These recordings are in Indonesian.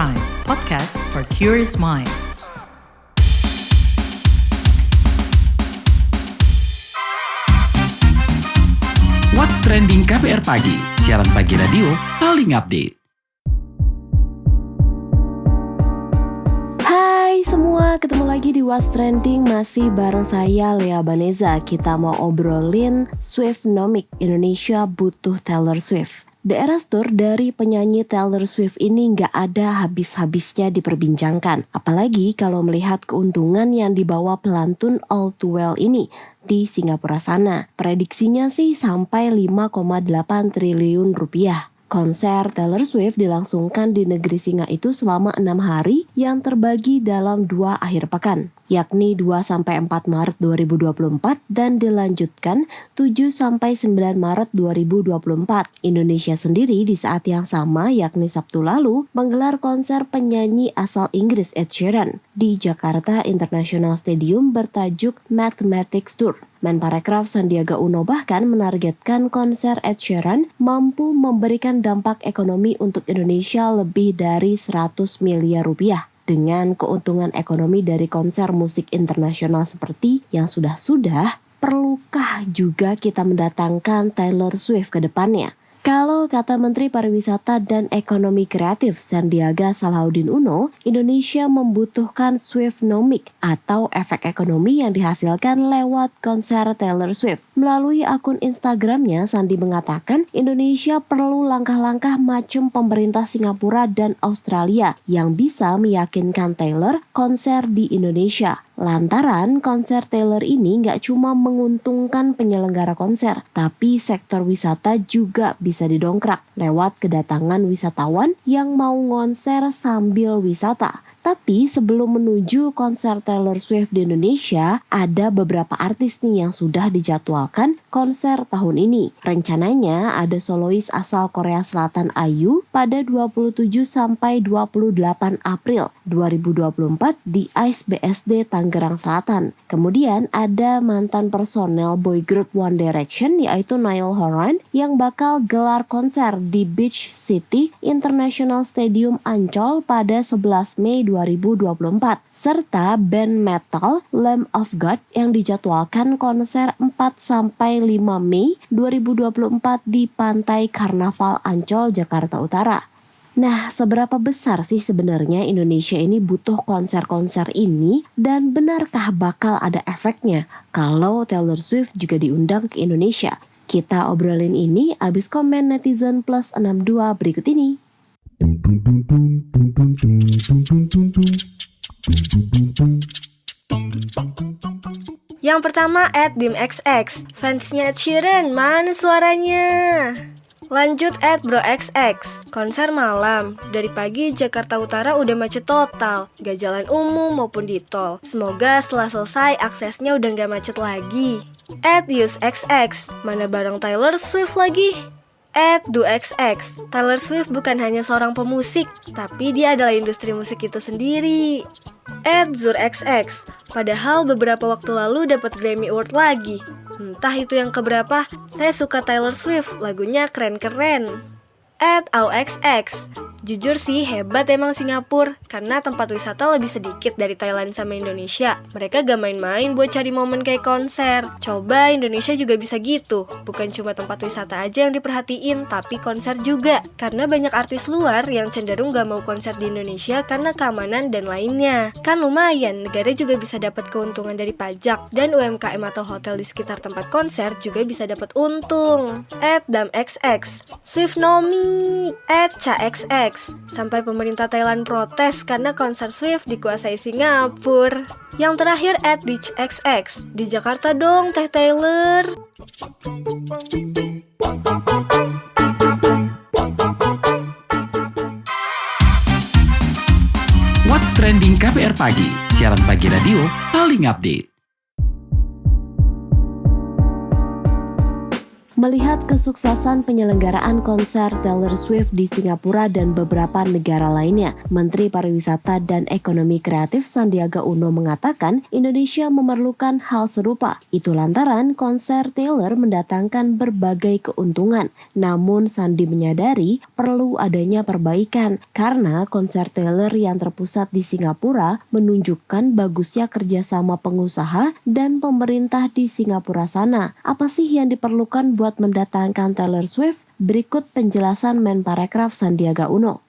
Prime, podcast for curious mind. What's Trending KBR Pagi, siaran pagi radio paling update. Hai semua, ketemu lagi di What's Trending, masih bareng saya Lea Baneza. Kita mau obrolin Swiftnomic, Indonesia butuh Taylor Swift. The Eras Tour dari penyanyi Taylor Swift ini nggak ada habis-habisnya diperbincangkan. Apalagi kalau melihat keuntungan yang dibawa pelantun All Too Well ini di Singapura sana. Prediksinya sih sampai 5,8 triliun rupiah. Konser Taylor Swift dilangsungkan di negeri singa itu selama 6 hari yang terbagi dalam 2 akhir pekan, yakni 2-4 Maret 2024 dan dilanjutkan 7-9 Maret 2024. Indonesia sendiri di saat yang sama, yakni Sabtu lalu, menggelar konser penyanyi asal Inggris Ed Sheeran di Jakarta International Stadium bertajuk Mathematics Tour. Menparekraf Sandiaga Uno bahkan menargetkan konser Ed Sheeran mampu memberikan dampak ekonomi untuk Indonesia lebih dari 100 miliar rupiah. Dengan keuntungan ekonomi dari konser musik internasional seperti yang sudah-sudah, perlukah juga kita mendatangkan Taylor Swift ke depannya? Kalau kata Menteri Pariwisata dan Ekonomi Kreatif Sandiaga Salahuddin Uno, Indonesia membutuhkan Swiftnomic atau efek ekonomi yang dihasilkan lewat konser Taylor Swift. Melalui akun Instagramnya, Sandi mengatakan Indonesia perlu langkah-langkah macam pemerintah Singapura dan Australia yang bisa meyakinkan Taylor konser di Indonesia. Lantaran konser Taylor ini nggak cuma menguntungkan penyelenggara konser, tapi sektor wisata juga bisa didongkrak lewat kedatangan wisatawan yang mau konser sambil wisata. Tapi sebelum menuju konser Taylor Swift di Indonesia, ada beberapa artis nih yang sudah dijadwalkan konser tahun ini. Rencananya ada solois asal Korea Selatan IU pada 27-28 April 2024 di ICE BSD Tangerang Selatan. Kemudian ada mantan personel boy group One Direction yaitu Niall Horan yang bakal gelar konser di Beach City International Stadium Ancol pada 11 Mei 2024, serta band metal Lamb of God yang dijadwalkan konser 4-5 Mei 2024 di Pantai Karnaval Ancol, Jakarta Utara. Nah, seberapa besar sih sebenarnya Indonesia ini butuh konser-konser ini, dan benarkah bakal ada efeknya kalau Taylor Swift juga diundang ke Indonesia? Kita obrolin ini abis komen netizen plus 62 berikut ini. Yang pertama @dimxx, fansnya Ed Sheeran, mana suaranya? Lanjut @broxx, konser malam, dari pagi Jakarta Utara udah macet total, gak jalan umum maupun di tol. Semoga setelah selesai aksesnya udah gak macet lagi. @usexx, mana bareng Taylor Swift lagi? @duxx, Taylor Swift bukan hanya seorang pemusik, tapi dia adalah industri musik itu sendiri. @zurxx, padahal beberapa waktu lalu dapat Grammy Award lagi. Entah itu yang keberapa, saya suka Taylor Swift, lagunya keren-keren. @auxx, jujur sih hebat emang Singapura, karena tempat wisata lebih sedikit dari Thailand sama Indonesia. Mereka gak main-main buat cari momen kayak konser. Coba Indonesia juga bisa gitu, bukan cuma tempat wisata aja yang diperhatiin, tapi konser juga. Karena banyak artis luar yang cenderung gak mau konser di Indonesia karena keamanan dan lainnya. Kan lumayan, negara juga bisa dapat keuntungan dari pajak, dan UMKM atau hotel di sekitar tempat konser juga bisa dapat untung. @damxx, Swiftnomic, @caxx, sampai pemerintah Thailand protes karena konser Swift dikuasai Singapura. Yang terakhir @ditchxx, di Jakarta dong Teh Taylor. What's Trending KBR Pagi, siaran pagi radio paling update. Melihat kesuksesan penyelenggaraan konser Taylor Swift di Singapura dan beberapa negara lainnya, Menteri Pariwisata dan Ekonomi Kreatif Sandiaga Uno mengatakan Indonesia memerlukan hal serupa. Itu lantaran konser Taylor mendatangkan berbagai keuntungan. Namun Sandi menyadari perlu adanya perbaikan karena konser Taylor yang terpusat di Singapura menunjukkan bagusnya kerjasama pengusaha dan pemerintah di Singapura sana. Apa sih yang diperlukan buat mendatangkan Taylor Swift? Berikut penjelasan Menparekraf Sandiaga Uno.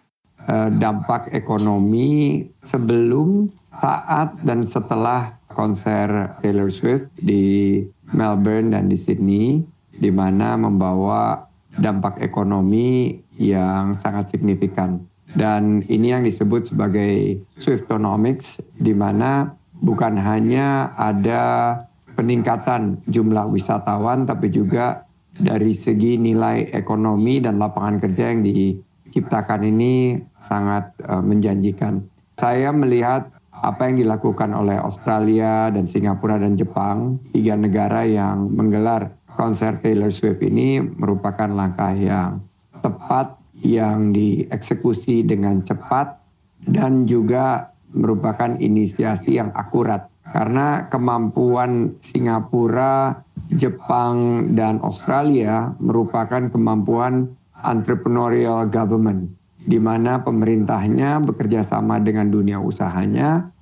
Dampak ekonomi sebelum, saat, dan setelah konser Taylor Swift di Melbourne dan di Sydney, di mana membawa dampak ekonomi yang sangat signifikan. Dan ini yang disebut sebagai Swiftonomics, di mana bukan hanya ada peningkatan jumlah wisatawan, tapi juga dari segi nilai ekonomi dan lapangan kerja yang diciptakan ini sangat menjanjikan. Saya melihat apa yang dilakukan oleh Australia dan Singapura dan Jepang, 3 negara yang menggelar konser Taylor Swift ini merupakan langkah yang tepat, yang dieksekusi dengan cepat, dan juga merupakan inisiasi yang akurat. Karena kemampuan Singapura, Jepang, dan Australia merupakan kemampuan entrepreneurial government, di mana pemerintahnya bekerja sama dengan dunia usahanya,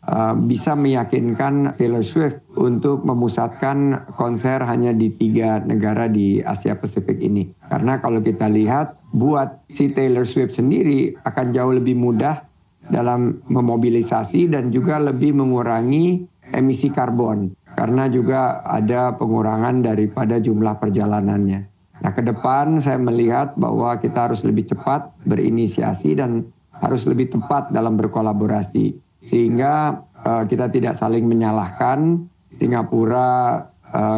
bisa meyakinkan Taylor Swift untuk memusatkan konser hanya di 3 negara di Asia Pasifik ini. Karena kalau kita lihat, buat si Taylor Swift sendiri akan jauh lebih mudah dalam memobilisasi dan juga lebih mengurangi emisi karbon, karena juga ada pengurangan daripada jumlah perjalanannya. Nah, ke depan saya melihat bahwa kita harus lebih cepat berinisiasi dan harus lebih tepat dalam berkolaborasi, sehingga kita tidak saling menyalahkan Singapura,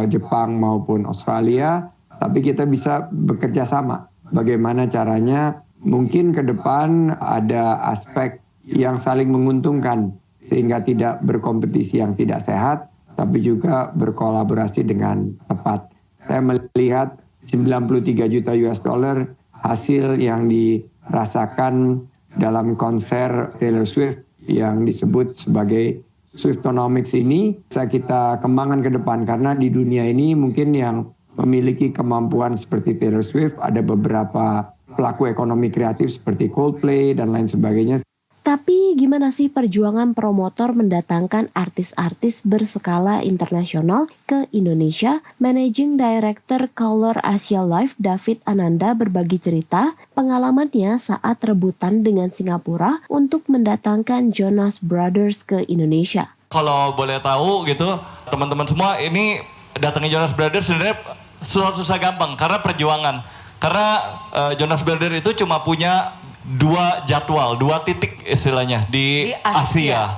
Jepang maupun Australia, tapi kita bisa bekerja sama. Bagaimana caranya? Mungkin ke depan ada aspek yang saling menguntungkan, sehingga tidak berkompetisi yang tidak sehat, tapi juga berkolaborasi dengan tepat. Saya melihat 93 juta US dollar hasil yang dirasakan dalam konser Taylor Swift yang disebut sebagai Swiftonomics ini bisa kita kembangkan ke depan, karena di dunia ini mungkin yang memiliki kemampuan seperti Taylor Swift ada beberapa pelaku ekonomi kreatif seperti Coldplay dan lain sebagainya. Tapi gimana sih perjuangan promotor mendatangkan artis-artis berskala internasional ke Indonesia? Managing Director Color Asia Life David Ananda berbagi cerita pengalamannya saat rebutan dengan Singapura untuk mendatangkan Jonas Brothers ke Indonesia. Kalau boleh tahu gitu, teman-teman semua, ini datangnya Jonas Brothers sebenarnya susah-susah gampang karena perjuangan. Karena Jonas Brothers itu cuma punya 2 jadwal, 2 titik istilahnya di Asia.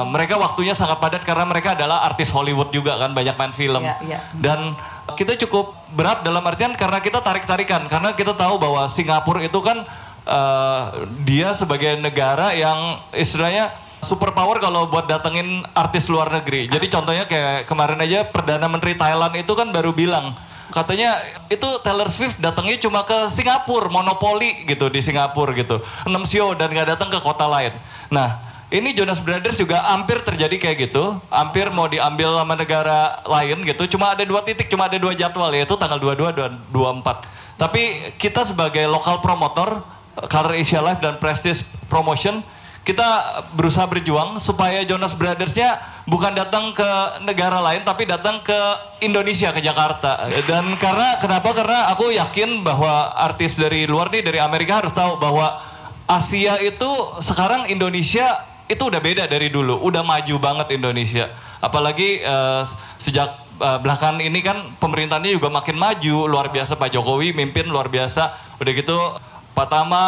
Mereka waktunya sangat padat karena mereka adalah artis Hollywood juga kan, banyak main film. Dan kita cukup berat dalam artian karena kita tarik-tarikan, karena kita tahu bahwa Singapura itu kan dia sebagai negara yang istilahnya superpower kalau buat datengin artis luar negeri. Jadi contohnya kayak kemarin aja Perdana Menteri Thailand itu kan baru bilang, katanya itu Taylor Swift datangnya cuma ke Singapura, monopoli gitu di Singapura gitu. 6 show dan gak datang ke kota lain. Nah, ini Jonas Brothers juga hampir terjadi kayak gitu. Hampir mau diambil sama negara lain gitu. Cuma ada 2 titik, cuma ada 2 jadwal, yaitu tanggal 22 dan 24. Tapi kita sebagai lokal promotor, Color Asia Life dan Prestige Promotion, kita berusaha berjuang supaya Jonas Brothers-nya bukan datang ke negara lain, tapi datang ke Indonesia, ke Jakarta. Dan kenapa? Karena aku yakin bahwa artis dari luar nih, dari Amerika harus tahu bahwa Asia itu sekarang Indonesia itu udah beda dari dulu. Udah maju banget Indonesia. Apalagi sejak belakangan ini kan pemerintahnya juga makin maju, luar biasa. Pak Jokowi mimpin luar biasa. Udah gitu Pak Tama,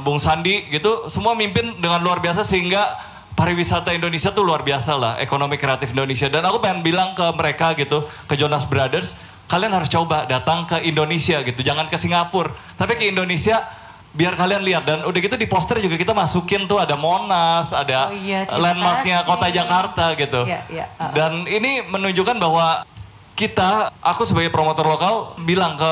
Bung Sandi gitu, semua mimpin dengan luar biasa sehingga pariwisata Indonesia tuh luar biasa lah, ekonomi kreatif Indonesia. Dan aku pengen bilang ke mereka gitu, ke Jonas Brothers, kalian harus coba datang ke Indonesia gitu, jangan ke Singapura, tapi ke Indonesia biar kalian lihat. Dan udah gitu di poster juga kita masukin tuh ada Monas, ada landmarknya kota Jakarta gitu. Dan ini menunjukkan bahwa aku sebagai promotor lokal bilang ke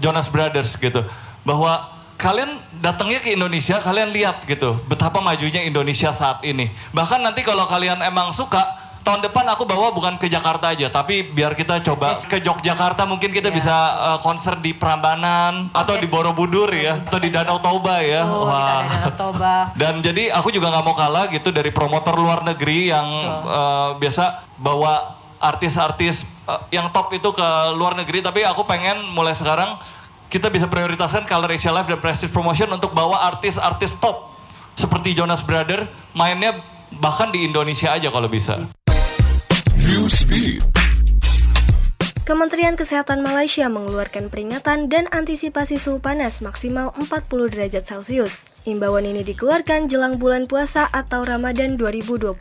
Jonas Brothers gitu, bahwa kalian datangnya ke Indonesia, kalian lihat gitu betapa majunya Indonesia saat ini. Bahkan nanti kalau kalian emang suka, tahun depan aku bawa bukan ke Jakarta aja, tapi biar kita coba ke Yogyakarta, mungkin kita bisa konser di Prambanan atau di Borobudur ya, atau di Danau Toba ya. Wah. Danau Toba. Dan jadi aku juga nggak mau kalah gitu dari promotor luar negeri yang biasa bawa artis-artis yang top itu ke luar negeri, tapi aku pengen mulai sekarang kita bisa prioritaskan Color Asia Live dan Prestige Promotion untuk bawa artis-artis top seperti Jonas Brothers mainnya bahkan di Indonesia aja kalau bisa. Kementerian Kesehatan Malaysia mengeluarkan peringatan dan antisipasi suhu panas maksimal 40 derajat Celcius. Imbauan ini dikeluarkan jelang bulan puasa atau Ramadan 2024.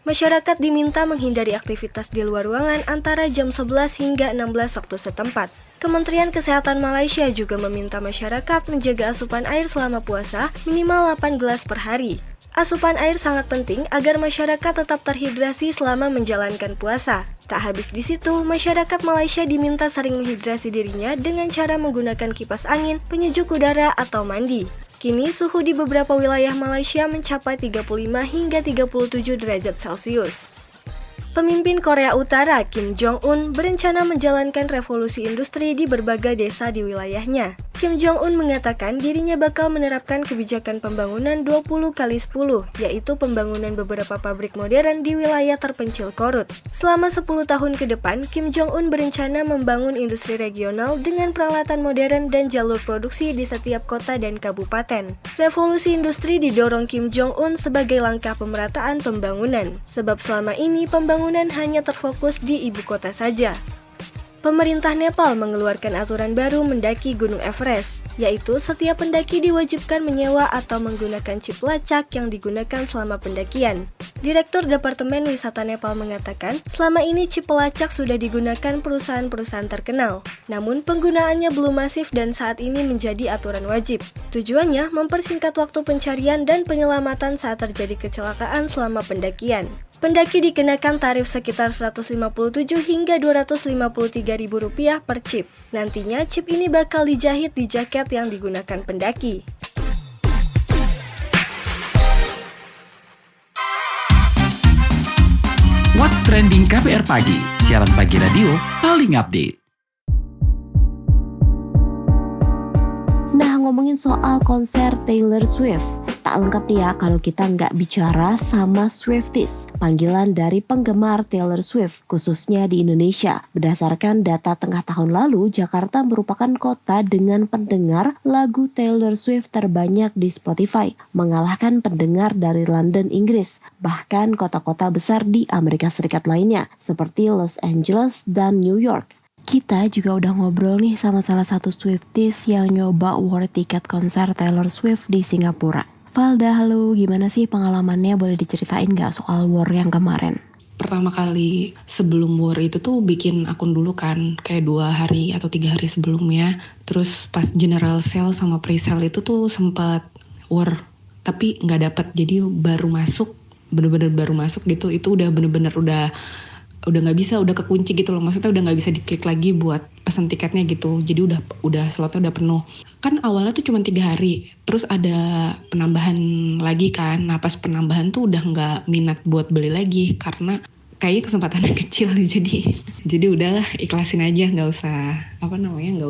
Masyarakat diminta menghindari aktivitas di luar ruangan antara jam 11 hingga 16 waktu setempat. Kementerian Kesehatan Malaysia juga meminta masyarakat menjaga asupan air selama puasa minimal 8 gelas per hari. Asupan air sangat penting agar masyarakat tetap terhidrasi selama menjalankan puasa. Tak habis di situ, masyarakat Malaysia diminta sering menghidrasi dirinya dengan cara menggunakan kipas angin, penyejuk udara, atau mandi. Kini suhu di beberapa wilayah Malaysia mencapai 35 hingga 37 derajat Celcius. Pemimpin Korea Utara Kim Jong-un berencana menjalankan revolusi industri di berbagai desa di wilayahnya. Kim Jong-un mengatakan dirinya bakal menerapkan kebijakan pembangunan 20x10, yaitu pembangunan beberapa pabrik modern di wilayah terpencil Korut. Selama 10 tahun ke depan, Kim Jong-un berencana membangun industri regional dengan peralatan modern dan jalur produksi di setiap kota dan kabupaten. Revolusi industri didorong Kim Jong-un sebagai langkah pemerataan pembangunan, sebab selama ini pembangunan hanya terfokus di ibu kota saja. Pemerintah Nepal mengeluarkan aturan baru mendaki Gunung Everest, yaitu setiap pendaki diwajibkan menyewa atau menggunakan chip lacak yang digunakan selama pendakian. Direktur Departemen Wisata Nepal mengatakan, selama ini chip pelacak sudah digunakan perusahaan-perusahaan terkenal, namun penggunaannya belum masif dan saat ini menjadi aturan wajib. Tujuannya mempersingkat waktu pencarian dan penyelamatan saat terjadi kecelakaan selama pendakian. Pendaki dikenakan tarif sekitar Rp157 hingga Rp253.000 per chip. Nantinya chip ini bakal dijahit di jaket yang digunakan pendaki. What's Trending KBR Pagi, siaran pagi radio paling update. Nah, ngomongin soal konser Taylor Swift, tak lengkap nih ya kalau kita nggak bicara sama Swifties, panggilan dari penggemar Taylor Swift, khususnya di Indonesia. Berdasarkan data tengah tahun lalu, Jakarta merupakan kota dengan pendengar lagu Taylor Swift terbanyak di Spotify, mengalahkan pendengar dari London, Inggris, bahkan kota-kota besar di Amerika Serikat lainnya, seperti Los Angeles dan New York. Kita juga udah ngobrol nih sama salah satu Swifties yang nyoba war tiket konser Taylor Swift di Singapura. Valda, halo, gimana sih pengalamannya? Boleh diceritain gak soal war yang kemarin? Pertama kali sebelum war itu tuh bikin akun dulu kan, kayak 2 hari atau 3 hari sebelumnya. Terus pas general sale sama pre-sale itu tuh sempat war, tapi gak dapet, jadi baru masuk, bener-bener baru masuk gitu. Itu udah bener-bener udah nggak bisa, udah kekunci gitu loh, maksudnya udah nggak bisa diklik lagi buat pesen tiketnya gitu, jadi udah slotnya udah penuh. Kan awalnya tuh cuma 3 hari, terus ada penambahan lagi kan, nah pas penambahan tuh udah nggak minat buat beli lagi karena kayaknya kesempatannya kecil, jadi udahlah ikhlasin aja, nggak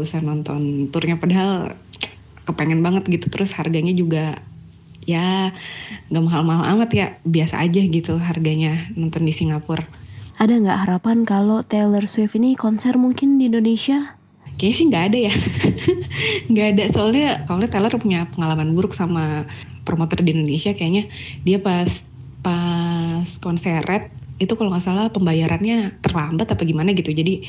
usah nonton turnya, padahal kepengen banget gitu. Terus harganya juga ya nggak mahal-mahal amat ya, biasa aja gitu harganya nonton di Singapura. Ada nggak harapan kalau Taylor Swift ini konser mungkin di Indonesia? Kayaknya sih nggak ada ya. Nggak ada, soalnya Taylor punya pengalaman buruk sama promotor di Indonesia. Kayaknya dia pas konser Red itu kalau nggak salah pembayarannya terlambat apa gimana gitu. Jadi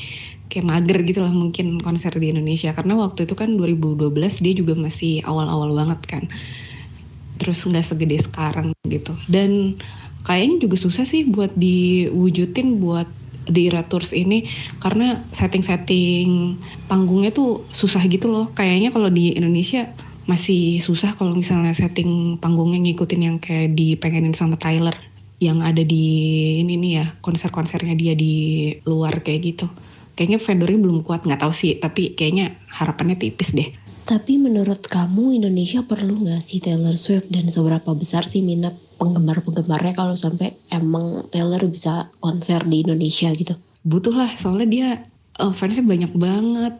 kayak mager gitu lah mungkin konser di Indonesia. Karena waktu itu kan 2012 dia juga masih awal-awal banget kan. Terus nggak segede sekarang gitu. Dan kayaknya juga susah sih buat diwujudin buat di Era Tours ini, karena setting panggungnya tuh susah gitu loh. Kayaknya kalau di Indonesia masih susah kalau misalnya setting panggungnya ngikutin yang kayak dipengenin sama Tyler yang ada di ini nih ya, konser-konsernya dia di luar kayak gitu. kayaknya vendornya belum kuat, nggak tahu sih, tapi kayaknya harapannya tipis deh. Tapi menurut kamu Indonesia perlu nggak sih Taylor Swift, dan seberapa besar sih minat penggemar-penggemarnya kalau sampai emang Taylor bisa konser di Indonesia gitu? Butuh lah, soalnya dia fansnya banyak banget,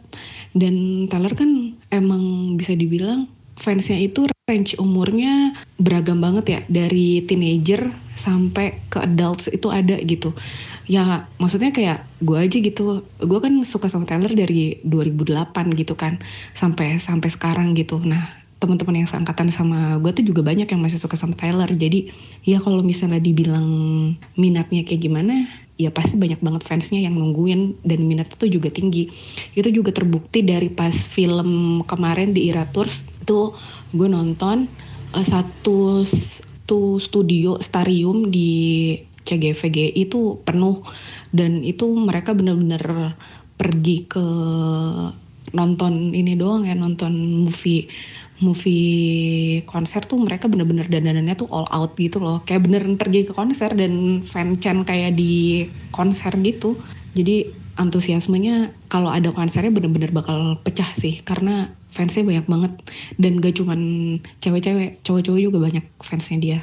dan Taylor kan emang bisa dibilang fansnya itu range umurnya beragam banget ya, dari teenager sampai ke adults itu ada gitu. Ya maksudnya kayak gue aja gitu, gue kan suka sama Taylor dari 2008 gitu kan, sampai sekarang gitu. Nah teman-teman yang seangkatan sama gue tuh juga banyak yang masih suka sama Taylor. Jadi ya kalau misalnya dibilang minatnya kayak gimana, ya pasti banyak banget fansnya yang nungguin, dan minatnya tuh juga tinggi. Itu juga terbukti dari pas film kemarin di Era Tours itu, gue nonton satu studio Starium di CGVG itu penuh, dan itu mereka benar-benar pergi ke nonton ini doang ya, nonton movie konser tuh mereka bener-bener dandanannya tuh all out gitu loh, kayak beneran pergi ke konser dan fanchan kayak di konser gitu. Jadi antusiasmenya kalau ada konsernya bener-bener bakal pecah sih, karena fansnya banyak banget, dan gak cuman cewek-cewek, cowok-cowok juga banyak fansnya dia.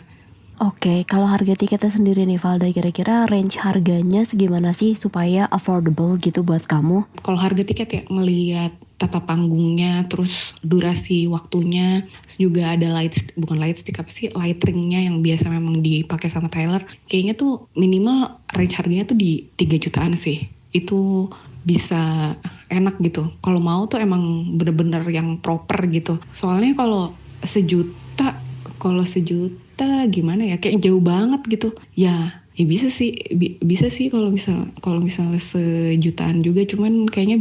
Oke, kalau harga tiketnya sendiri nih Valda, kira-kira range harganya segimana sih supaya affordable gitu buat kamu? Kalau harga tiket ya ngelihat tata panggungnya, terus durasi waktunya, terus juga ada lightringnya yang biasa memang dipakai sama Taylor. Kayaknya tuh minimal range harganya tuh di 3 jutaan sih. Itu bisa enak gitu. Kalau mau tuh emang bener-bener yang proper gitu. Soalnya kalau sejuta gimana ya, kayak jauh banget gitu. Ya bisa sih kalau misalnya sejutaan juga, cuman kayaknya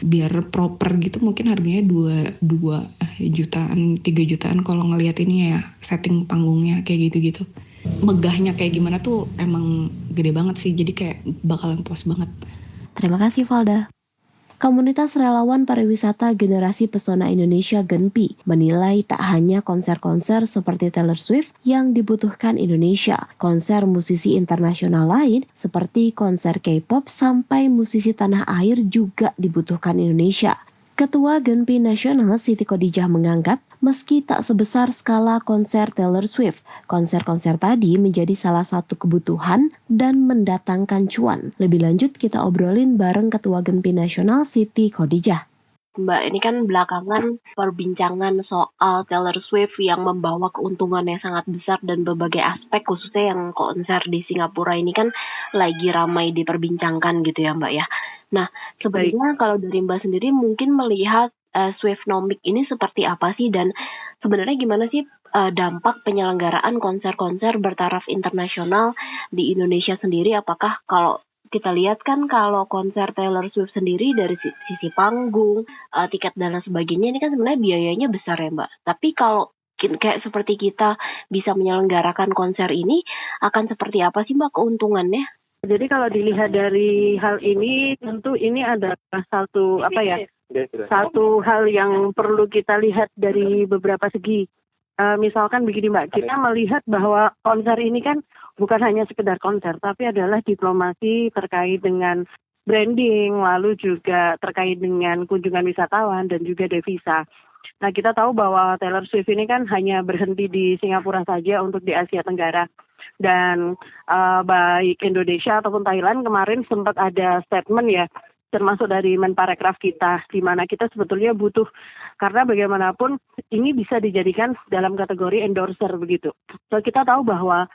biar proper gitu mungkin harganya 2 jutaan 3 jutaan kalau ngelihat ini ya, setting panggungnya kayak gitu-gitu. Megahnya kayak gimana tuh emang gede banget sih, jadi kayak bakalan puas banget. Terima kasih Valda. Komunitas relawan pariwisata Generasi Pesona Indonesia Genpi menilai tak hanya konser-konser seperti Taylor Swift yang dibutuhkan Indonesia, konser musisi internasional lain seperti konser K-pop sampai musisi tanah air juga dibutuhkan Indonesia. Ketua Genpi Nasional Siti Khadijah menganggap meski tak sebesar skala konser Taylor Swift, konser-konser tadi menjadi salah satu kebutuhan dan mendatangkan cuan. Lebih lanjut kita obrolin bareng Ketua Genpi Nasional Siti Khadijah. Mbak, ini kan belakangan perbincangan soal Taylor Swift yang membawa keuntungan yang sangat besar dan berbagai aspek, khususnya yang konser di Singapura ini kan lagi ramai diperbincangkan gitu ya Mbak ya. Nah, sebenarnya kalau dari Mbak sendiri mungkin melihat Swiftnomic ini seperti apa sih, dan sebenarnya gimana sih dampak penyelenggaraan konser-konser bertaraf internasional di Indonesia sendiri? Apakah kalau kita lihat kan kalau konser Taylor Swift sendiri dari sisi panggung, tiket dan lain sebagainya ini kan sebenarnya biayanya besar ya Mbak. Tapi kalau kayak seperti kita bisa menyelenggarakan konser ini, akan seperti apa sih Mbak keuntungannya? Jadi kalau dilihat dari hal ini, tentu ini adalah satu hal yang perlu kita lihat dari beberapa segi. Misalkan begini Mbak, kita melihat bahwa konser ini kan bukan hanya sekedar konser, tapi adalah diplomasi terkait dengan branding, lalu juga terkait dengan kunjungan wisatawan dan juga devisa. Nah, kita tahu bahwa Taylor Swift ini kan hanya berhenti di Singapura saja untuk di Asia Tenggara. Dan baik Indonesia ataupun Thailand kemarin sempat ada statement ya, termasuk dari Menparekraf kita, di mana kita sebetulnya butuh, karena bagaimanapun ini bisa dijadikan dalam kategori endorser begitu. So kita tahu bahwa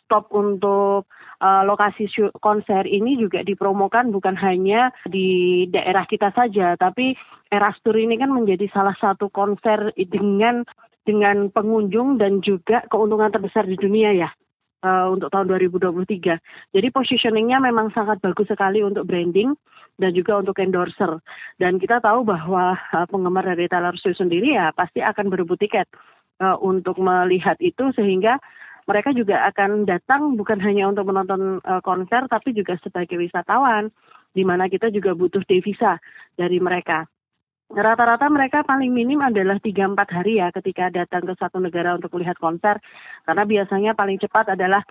stop untuk lokasi konser ini juga dipromokan bukan hanya di daerah kita saja, tapi Eras Tour ini kan menjadi salah satu konser dengan pengunjung dan juga keuntungan terbesar di dunia ya. Untuk tahun 2023. Jadi positioningnya memang sangat bagus sekali untuk branding dan juga untuk endorser. Dan kita tahu bahwa penggemar dari Taylor Swift sendiri ya pasti akan berebut tiket untuk melihat itu, sehingga mereka juga akan datang bukan hanya untuk menonton konser, tapi juga sebagai wisatawan, di mana kita juga butuh devisa dari mereka. Rata-rata mereka paling minim adalah 3-4 hari ya ketika datang ke satu negara untuk melihat konser, karena biasanya paling cepat adalah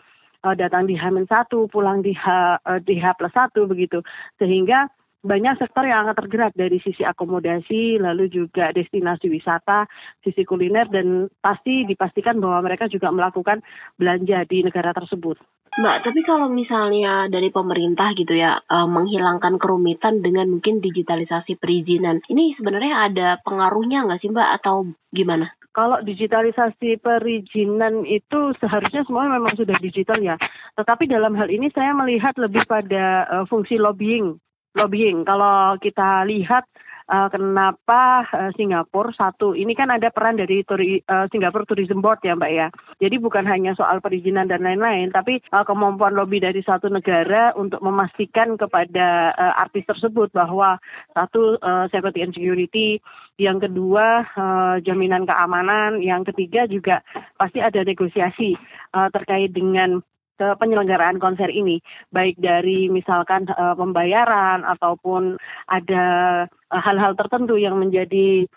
datang di H-1, pulang di H+1 begitu. Sehingga banyak sektor yang akan tergerak dari sisi akomodasi, lalu juga destinasi wisata, sisi kuliner, dan pasti dipastikan bahwa mereka juga melakukan belanja di negara tersebut. Mbak, tapi kalau misalnya dari pemerintah gitu ya, menghilangkan kerumitan dengan mungkin digitalisasi perizinan, ini sebenarnya ada pengaruhnya nggak sih Mbak atau gimana? Kalau digitalisasi perizinan itu seharusnya semuanya memang sudah digital ya. Tetapi dalam hal ini saya melihat lebih pada fungsi lobbying. Kalau kita lihat kenapa Singapura ini kan ada peran dari Singapore Tourism Board ya Mbak ya. Jadi bukan hanya soal perizinan dan lain-lain, tapi kemampuan lobby dari satu negara untuk memastikan kepada artis tersebut bahwa satu safety and security, yang kedua jaminan keamanan, yang ketiga juga pasti ada negosiasi terkait dengan penyelenggaraan konser ini, baik dari misalkan pembayaran ataupun ada hal-hal tertentu yang menjadi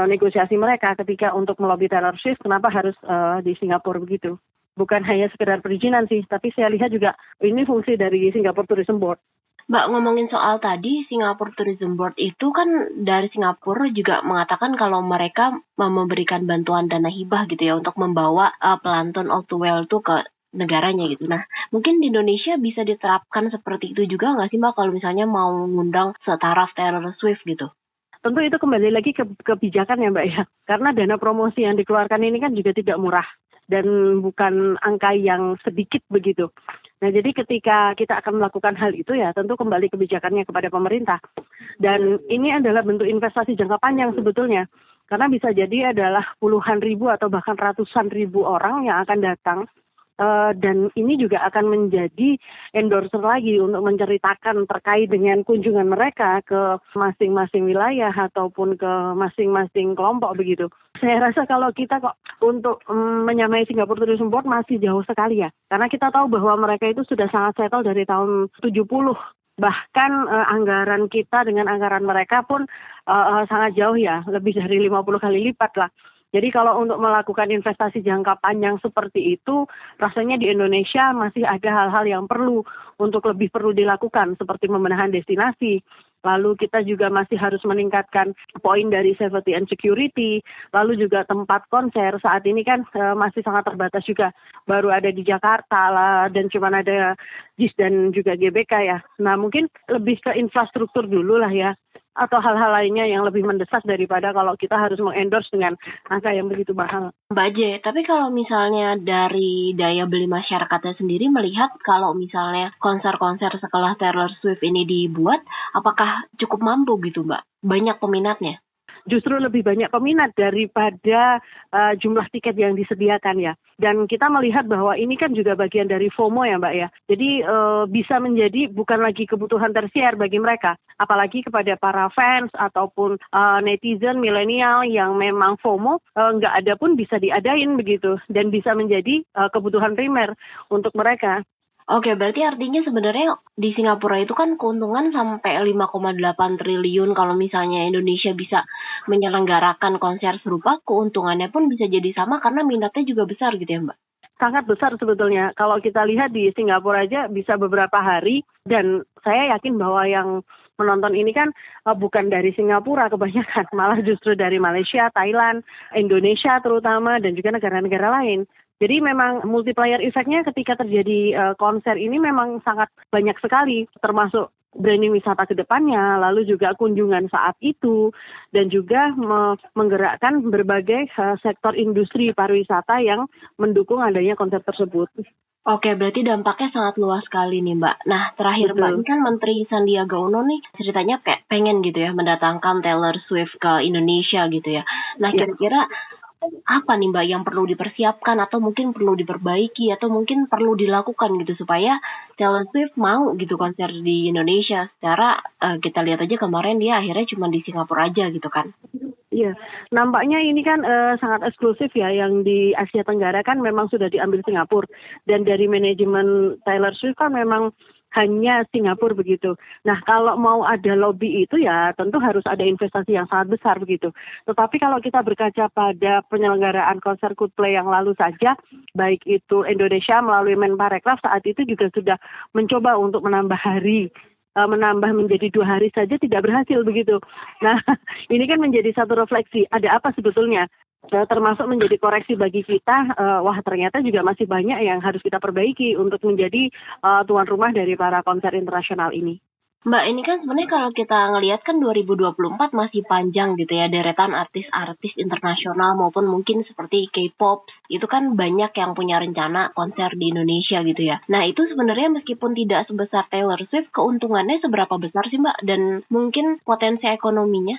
negosiasi mereka ketika untuk melobi Taylor Swift, kenapa harus di Singapura begitu. Bukan hanya sekedar perizinan sih, tapi saya lihat juga ini fungsi dari Singapore Tourism Board. Mbak, ngomongin soal tadi, Singapore Tourism Board itu kan dari Singapura juga mengatakan kalau mereka memberikan bantuan dana hibah gitu ya untuk membawa pelantun All Too Well itu ke negaranya gitu. Nah, mungkin di Indonesia bisa diterapkan seperti itu juga nggak sih Mbak kalau misalnya mau ngundang setaraf Taylor Swift gitu? Tentu itu kembali lagi ke kebijakan ya Mbak ya. Karena dana promosi yang dikeluarkan ini kan juga tidak murah dan bukan angka yang sedikit begitu. Nah, jadi ketika kita akan melakukan hal itu ya tentu kembali kebijakannya kepada pemerintah. Dan ini adalah bentuk investasi jangka panjang sebetulnya. Karena bisa jadi adalah puluhan ribu atau bahkan ratusan ribu orang yang akan datang. Dan ini juga akan menjadi endorser lagi untuk menceritakan terkait dengan kunjungan mereka ke masing-masing wilayah ataupun ke masing-masing kelompok begitu. Saya rasa kalau kita kok untuk menyamai Singapore Tourism Board masih jauh sekali ya. Karena kita tahu bahwa mereka itu sudah sangat settle dari tahun 70. Bahkan anggaran kita dengan anggaran mereka pun sangat jauh ya, lebih dari 50 kali lipat lah. Jadi kalau untuk melakukan investasi jangka panjang seperti itu, rasanya di Indonesia masih ada hal-hal yang lebih perlu dilakukan, seperti pembenahan destinasi. Lalu kita juga masih harus meningkatkan poin dari safety and security. Lalu juga tempat konser saat ini kan masih sangat terbatas juga. Baru ada di Jakarta lah, dan cuma ada JIS dan juga GBK ya. Nah mungkin lebih ke infrastruktur dulu lah ya. Atau hal-hal lainnya yang lebih mendesak daripada kalau kita harus mengendorse dengan angka yang begitu mahal. Mbak J, tapi kalau misalnya dari daya beli masyarakatnya sendiri melihat kalau misalnya konser-konser sekelas Taylor Swift ini dibuat, apakah cukup mampu gitu Mbak? Banyak peminatnya? Justru lebih banyak peminat daripada jumlah tiket yang disediakan ya. Dan kita melihat bahwa ini kan juga bagian dari FOMO ya Mbak ya. Jadi bisa menjadi bukan lagi kebutuhan tersier bagi mereka. Apalagi kepada para fans ataupun netizen milenial yang memang FOMO nggak ada pun bisa diadain begitu. Dan bisa menjadi kebutuhan primer untuk mereka. Oke, berarti artinya sebenarnya di Singapura itu kan keuntungan sampai 5,8 triliun kalau misalnya Indonesia bisa menyelenggarakan konser serupa, keuntungannya pun bisa jadi sama karena minatnya juga besar gitu ya Mbak? Sangat besar sebetulnya. Kalau kita lihat di Singapura aja bisa beberapa hari, dan saya yakin bahwa yang menonton ini kan bukan dari Singapura kebanyakan, malah justru dari Malaysia, Thailand, Indonesia terutama, dan juga negara-negara lain. Jadi memang multiplier effect-nya ketika terjadi konser ini memang sangat banyak sekali, termasuk branding wisata ke depannya, lalu juga kunjungan saat itu, dan juga menggerakkan berbagai sektor industri pariwisata yang mendukung adanya konser tersebut. Oke, berarti dampaknya sangat luas sekali nih Mbak. Nah, terakhir Mbak, ini kan Menteri Sandiaga Uno nih ceritanya kayak pengen gitu ya mendatangkan Taylor Swift ke Indonesia gitu ya. Nah, kira-kira apa nih Mbak yang perlu dipersiapkan atau mungkin perlu diperbaiki atau mungkin perlu dilakukan gitu supaya Taylor Swift mau gitu konser di Indonesia? Secara kita lihat aja kemarin dia akhirnya cuma di Singapura aja gitu kan. Iya, nampaknya ini kan sangat eksklusif ya, yang di Asia Tenggara kan memang sudah diambil Singapura, dan dari manajemen Taylor Swift kan memang hanya Singapura begitu. Nah, kalau mau ada lobby itu ya tentu harus ada investasi yang sangat besar begitu. Tetapi kalau kita berkaca pada penyelenggaraan konser Coldplay yang lalu saja, baik itu Indonesia melalui Menparekraf saat itu juga sudah mencoba untuk menambah hari menambah menjadi 2 hari saja tidak berhasil begitu. Nah, ini kan menjadi satu refleksi, ada apa sebetulnya? Termasuk menjadi koreksi bagi kita, wah ternyata juga masih banyak yang harus kita perbaiki untuk menjadi tuan rumah dari para konser internasional ini. Mbak, ini kan sebenarnya kalau kita ngelihat kan 2024 masih panjang gitu ya, deretan artis-artis internasional maupun mungkin seperti K-pop, itu kan banyak yang punya rencana konser di Indonesia gitu ya. Nah itu sebenarnya meskipun tidak sebesar Taylor Swift, keuntungannya seberapa besar sih Mbak? Dan mungkin potensi ekonominya?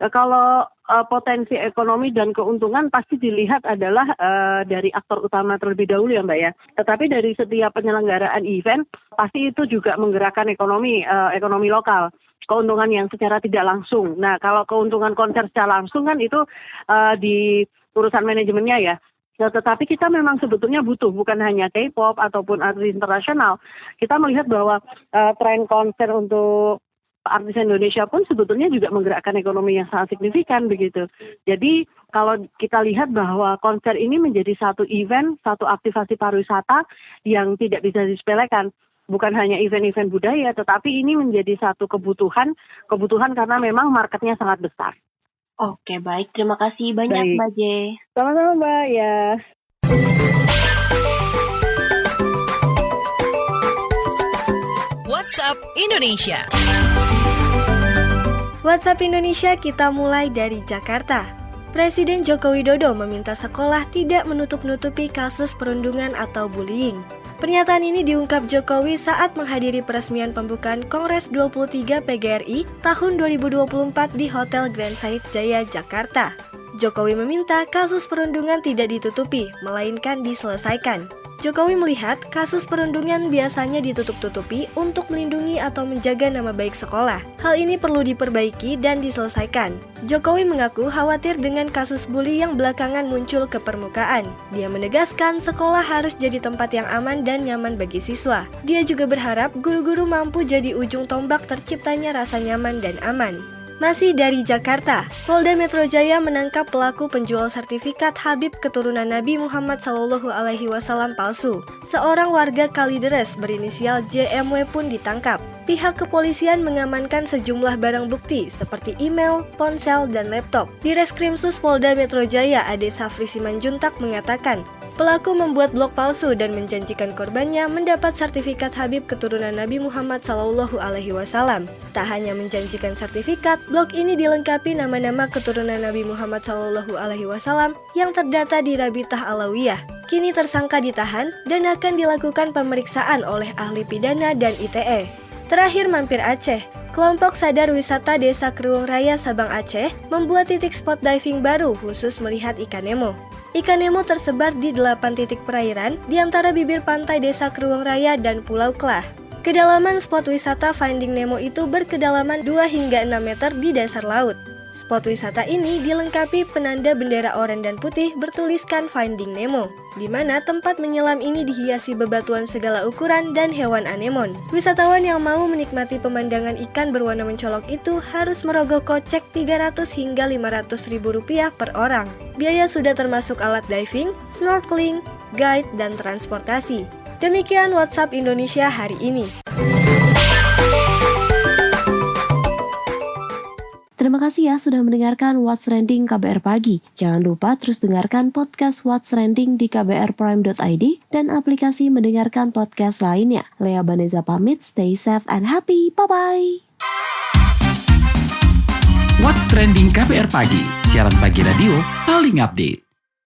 Kalau potensi ekonomi dan keuntungan pasti dilihat adalah dari aktor utama terlebih dahulu ya Mbak ya. Tetapi dari setiap penyelenggaraan event pasti itu juga menggerakkan ekonomi lokal. Keuntungan yang secara tidak langsung. Nah kalau keuntungan konser secara langsung kan itu di urusan manajemennya ya. Tetapi kita memang sebetulnya butuh bukan hanya K-pop ataupun artis internasional. Kita melihat bahwa tren konser untuk artis Indonesia pun sebetulnya juga menggerakkan ekonomi yang sangat signifikan begitu. Jadi kalau kita lihat bahwa konser ini menjadi satu event, satu aktivasi pariwisata yang tidak bisa disepelekan. Bukan hanya event-event budaya, tetapi ini menjadi satu kebutuhan karena memang marketnya sangat besar. Oke, baik. Terima kasih banyak Mbak J. Sama-sama Mbak ya. WhatsApp Indonesia. WhatsApp Indonesia kita mulai dari Jakarta. Presiden Joko Widodo meminta sekolah tidak menutup-nutupi kasus perundungan atau bullying. Pernyataan ini diungkap Jokowi saat menghadiri peresmian pembukaan Kongres 23 PGRI tahun 2024 di Hotel Grand Said Jaya, Jakarta. Jokowi meminta kasus perundungan tidak ditutupi, melainkan diselesaikan. Jokowi melihat kasus perundungan biasanya ditutup-tutupi untuk melindungi atau menjaga nama baik sekolah. Hal ini perlu diperbaiki dan diselesaikan. Jokowi mengaku khawatir dengan kasus bully yang belakangan muncul ke permukaan. Dia menegaskan sekolah harus jadi tempat yang aman dan nyaman bagi siswa. Dia juga berharap guru-guru mampu jadi ujung tombak terciptanya rasa nyaman dan aman. Masih dari Jakarta, Polda Metro Jaya menangkap pelaku penjual sertifikat Habib keturunan Nabi Muhammad SAW palsu. Seorang warga Kalideres berinisial JMW pun ditangkap. Pihak kepolisian mengamankan sejumlah barang bukti seperti email, ponsel, dan laptop. Di Reskrimsus Polda Metro Jaya, Ade Safri Simanjuntak mengatakan, pelaku membuat blog palsu dan menjanjikan korbannya mendapat sertifikat Habib keturunan Nabi Muhammad SAW. Tak hanya menjanjikan sertifikat, blog ini dilengkapi nama-nama keturunan Nabi Muhammad SAW yang terdata di Rabitah Alawiyah. Kini tersangka ditahan dan akan dilakukan pemeriksaan oleh ahli pidana dan ITE. Terakhir mampir Aceh. Kelompok Sadar Wisata Desa Kriwung Raya, Sabang Aceh membuat titik spot diving baru khusus melihat ikan Nemo. Ikan Nemo tersebar di 8 titik perairan di antara bibir pantai Desa Kriwung Raya dan Pulau Klah. Kedalaman spot wisata Finding Nemo itu berkedalaman 2 hingga 6 meter di dasar laut. Spot wisata ini dilengkapi penanda bendera oranye dan putih bertuliskan Finding Nemo, di mana tempat menyelam ini dihiasi bebatuan segala ukuran dan hewan anemon. Wisatawan yang mau menikmati pemandangan ikan berwarna mencolok itu harus merogoh kocek 300 hingga 500 ribu rupiah per orang. Biaya sudah termasuk alat diving, snorkeling, guide, dan transportasi. Demikian WhatsApp Indonesia hari ini. Terima kasih ya sudah mendengarkan What's Trending KBR Pagi. Jangan lupa terus dengarkan podcast What's Trending di kbrprime.id dan aplikasi mendengarkan podcast lainnya. Lea Baneza pamit, stay safe and happy. Bye-bye. What's Trending KBR Pagi, siaran pagi radio paling update.